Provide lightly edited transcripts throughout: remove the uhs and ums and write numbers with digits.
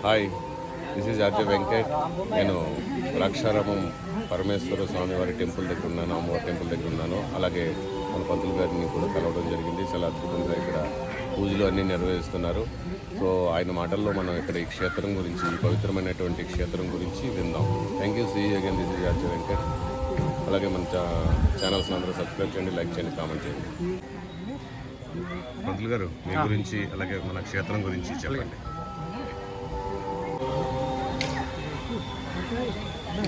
Hi, this is RJ Venkat. నేను ద్రాక్షారామం పరమేశ్వర స్వామి వారి temple దగ్గర ఉన్నాను, అమ్మవారి టెంపుల్ దగ్గర ఉన్నాను. అలాగే మన పంతులు గారిని కూడా కలవడం జరిగింది. చాలా అద్భుతంగా ఇక్కడ పూజలు అన్నీ నిర్వహిస్తున్నారు. సో ఆయన మాటల్లో మనం ఇక్కడ ఈ క్షేత్రం గురించి, ఈ పవిత్రమైనటువంటి క్షేత్రం గురించి విందాం. Thank you. See again. This is RJ Venkat. అలాగే మన ఛానల్స్ని అందరూ సబ్స్క్రైబ్ చేయండి, లైక్ చేయండి, కామెంట్ చేయండి. పంతులు గారు, మీ గురించి అలాగే మన క్షేత్రం గురించి చెప్పండి.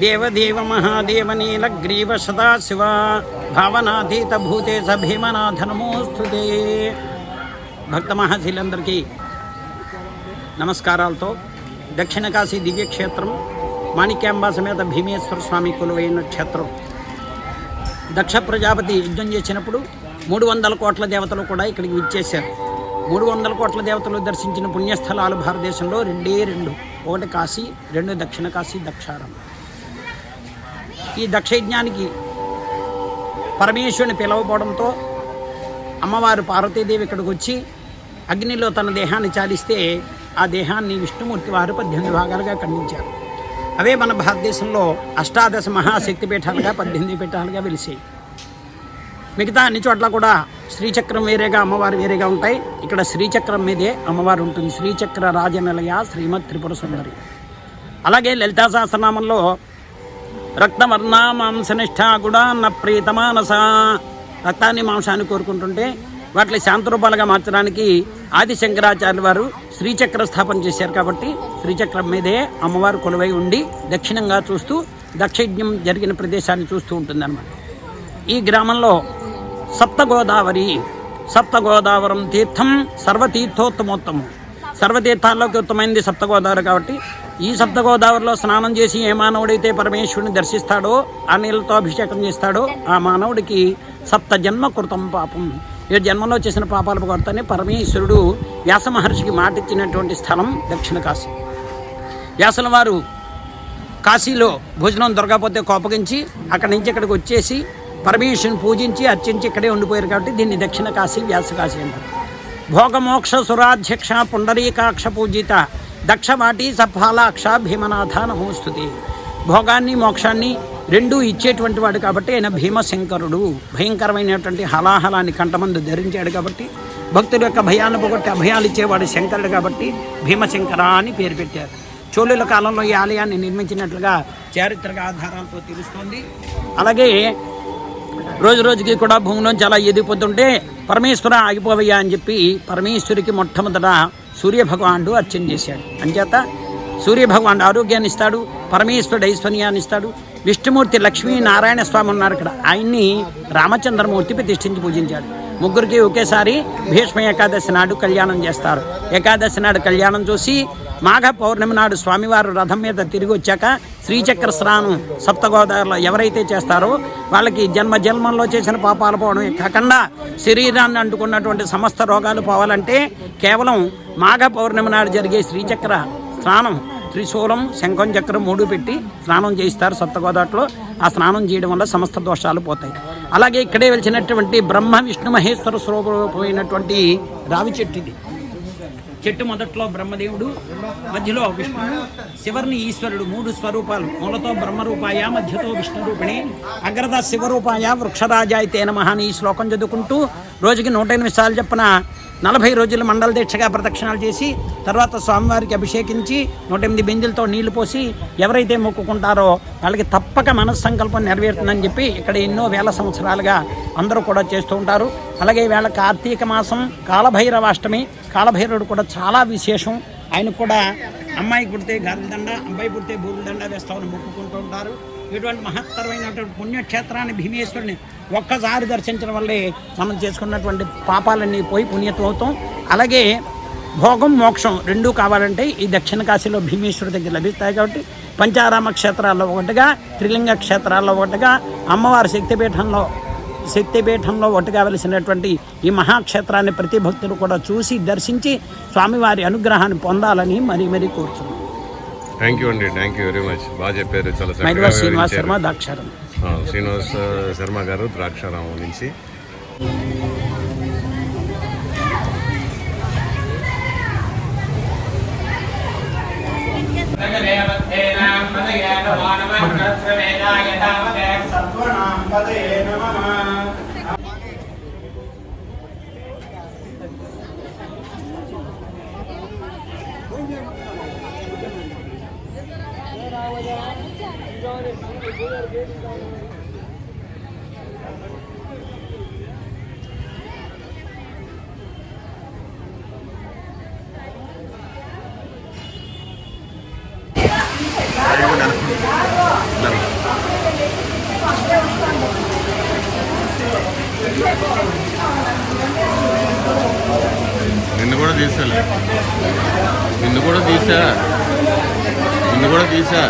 దేవదేవ మహాదేవ నీలగ్రీవ సదాశివ భావనాతీత భూతేశ భీమనాథ నమోస్తుతే. భక్త మహాశీలందరికీ నమస్కారాలతో దక్షిణ కాశీ దివ్యక్షేత్రం మాణిక్యాంబా సమేత భీమేశ్వర స్వామి కొలువైన క్షేత్రం. దక్ష ప్రజాపతి యజ్ఞం చేసినప్పుడు 300 కోట్ల దేవతలు కూడా ఇక్కడికి విచ్చేశారు. 300 కోట్ల దేవతలు దర్శించిన పుణ్యస్థలాలు భారతదేశంలో రెండే రెండు. ఒకటి కాశీ, రెండు దక్షిణ కాశీ, దక్షారామం. ఈ దక్షయజ్ఞానికి పరమేశ్వరుని పిలవపోవడంతో అమ్మవారు పార్వతీదేవి ఇక్కడికి వచ్చి అగ్నిలో తన దేహాన్ని చాలిస్తే ఆ దేహాన్ని విష్ణుమూర్తి వారు 18 భాగాలుగా ఖండించారు. అవే మన భారతదేశంలో అష్టాదశ మహాశక్తిపీఠాలుగా 18 పీఠాలుగా వెలిసాయి. మిగతా అన్ని చోట్ల కూడా శ్రీచక్రం వేరేగా, అమ్మవారు వేరేగా ఉంటాయి. ఇక్కడ శ్రీచక్రం మీదే అమ్మవారు ఉంటుంది. శ్రీచక్ర రాజనిలయ శ్రీమద్ త్రిపుర సుందరి. అలాగే లలితా సహస్రనామంలో రక్తవర్ణ మాంసనిష్ట గుడాన్న ప్రీతమానస, రక్తాన్ని మాంసాన్ని కోరుకుంటుంటే వాటిని శాంతరూపాలుగా మార్చడానికి ఆది శంకరాచార్యుల వారు శ్రీచక్ర స్థాపన చేశారు. కాబట్టి శ్రీచక్రం మీదే అమ్మవారు కొలువై ఉండి దక్షిణంగా చూస్తూ దక్షయజ్ఞం జరిగిన ప్రదేశాన్ని చూస్తూ ఉంటుందన్నమాట. ఈ గ్రామంలో సప్తగోదావరం తీర్థం సర్వతీర్థోత్తమోత్తమం. సర్వతీర్థాల్లోకి ఉత్తమైంది సప్తగోదావరి. కాబట్టి ఈ సప్తగోదావరిలో స్నానం చేసి ఏ మానవుడైతే పరమేశ్వరుని దర్శిస్తాడో, ఆ నీళ్ళతో అభిషేకం చేస్తాడో, ఆ మానవుడికి 7 జన్మ కృతం పాపం, 7 జన్మలో చేసిన పాపాలు కొడతానే పరమేశ్వరుడు వ్యాస మహర్షికి మాటిచ్చినటువంటి స్థలం దక్షిణ కాశీ. వ్యాసుల వారు కాశీలో భోజనం దొరకకపోతే కోపగించి అక్కడి నుంచి ఇక్కడికి వచ్చేసి పరమేశ్వరుని పూజించి అర్చించి ఇక్కడే ఉండిపోయారు. కాబట్టి దీన్ని దక్షిణ కాశీ, వ్యాస కాశీ అంటారు. భోగమోక్ష సురాధ్యక్ష పుండరీకాక్ష పూజిత దక్షవాటి సఫాలాక్ష భీమనాథ నమోస్తుతే. భోగాన్ని మోక్షాన్ని రెండూ ఇచ్చేటువంటి వాడు కాబట్టి ఆయన భీమశంకరుడు. భయంకరమైనటువంటి హలాహలాన్ని కంటమందు ధరించాడు కాబట్టి భక్తుల యొక్క భయాన్ని పోగొట్టి అభయాలు ఇచ్చేవాడు శంకరుడు కాబట్టి భీమశంకర అని పేరు పెట్టారు. చోళుల కాలంలో ఈ ఆలయాన్ని నిర్మించినట్లుగా చారిత్రక ఆధారాలతో తెలుస్తోంది. అలాగే రోజు రోజుకి కూడా భూమిలో చాలా ఎదిగిపోతుంటే పరమేశ్వర ఆగిపోవయ్యా అని చెప్పి పరమేశ్వరికి మొట్టమొదట సూర్యభగవానుడు అర్చన చేశాడు. అంచేత సూర్యభగవానుడు ఆరోగ్యాన్ని ఇస్తాడు, పరమేశ్వరుడు ఐశ్వర్యాన్ని ఇస్తాడు. విష్ణుమూర్తి లక్ష్మీనారాయణ స్వామి ఉన్నారు ఇక్కడ, ఆయన్ని రామచంద్రమూర్తి ప్రతిష్ఠించి పూజించాడు. ముగ్గురికి ఒకేసారి భీష్మ ఏకాదశి నాడు కళ్యాణం చేస్తారు. ఏకాదశి నాడు కళ్యాణం చూసి మాఘ పౌర్ణమి నాడు స్వామివారు రథం మీద తిరిగి వచ్చాక శ్రీచక్ర స్నానం సప్తగోదావరిలో ఎవరైతే చేస్తారో వాళ్ళకి జన్మలో చేసిన పాపాలు పోవడమే కాకుండా శరీరాన్ని అంటుకున్నటువంటి సమస్త రోగాలు పోవాలంటే కేవలం మాఘ పౌర్ణమి నాడు జరిగే శ్రీచక్ర స్నానం, త్రిశూలం, శంఖం, చక్రం 3 పెట్టి స్నానం చేయిస్తారు సప్తగోదావరిలో. ఆ స్నానం చేయడం వల్ల సమస్త దోషాలు పోతాయి. అలాగే ఇక్కడే వెలిచినటువంటి బ్రహ్మ విష్ణు మహేశ్వర స్వరూపమైనటువంటి రావి చెట్టు ఇది. చెట్టు మొదట్లో బ్రహ్మదేవుడు, మధ్యలో విష్ణువు, శివర్ని ఈశ్వరుడు. 3 స్వరూపాలు. మూలతో బ్రహ్మరూపాయ, మధ్యతో విష్ణు రూపిణి, అగ్రత శివరూపాయ వృక్షరాజాయ తే నమః అని ఈ శ్లోకం చదువుకుంటూ రోజుకి 108 సార్లు చెప్పిన 40 రోజులు మండల దీక్షగా ప్రదక్షిణాలు చేసి తర్వాత స్వామివారికి అభిషేకించి 108 బిందెలతో నీళ్లు పోసి ఎవరైతే మొక్కుకుంటారో వాళ్ళకి తప్పక మనస్సంకల్పం నెరవేరుతుందని చెప్పి ఇక్కడ ఎన్నో వేల సంవత్సరాలుగా అందరూ కూడా చేస్తూ ఉంటారు. అలాగే వేళ కార్తీక మాసం కాలభైరవాష్టమి. కాలభైరవుడు కూడా చాలా విశేషం. ఆయన కూడా అమ్మాయి పుడితే గారెల దండ, అబ్బాయి పుడితే బూరెల దండ వేస్తామని మొక్కుకుంటూ ఉంటారు. ఇటువంటి మహత్తరమైనటువంటి పుణ్యక్షేత్రాన్ని భీమేశ్వరుని ఒక్కసారి దర్శించడం వల్లే మనం చేసుకున్నటువంటి పాపాలన్నీ పోయి పుణ్యత్వం అవుతాం. అలాగే భోగం మోక్షం రెండూ కావాలంటే ఈ దక్షిణ కాశీలో భీమేశ్వరుడి దగ్గర లభిస్తాయి. కాబట్టి పంచారామ క్షేత్రాల్లో ఒకటిగా, త్రిలింగ క్షేత్రాల్లో ఒకటిగా, అమ్మవారి శక్తిపీఠంలో ఒకటిగా వెలిసినటువంటి ఈ మహాక్షేత్రాన్ని ప్రతి భక్తులు కూడా చూసి దర్శించి స్వామివారి అనుగ్రహాన్ని పొందాలని మరీ కోరుతున్నాం. థ్యాంక్ యూ అండి. Thank you very much. బాగా చెప్పారు. చాలా శ్రీనివాస్ శర్మ, ద్రాక్షారామం. శ్రీనివాస్ శర్మ గారు ద్రాక్షారామం నుంచి. నిన్ను కూడా తీసా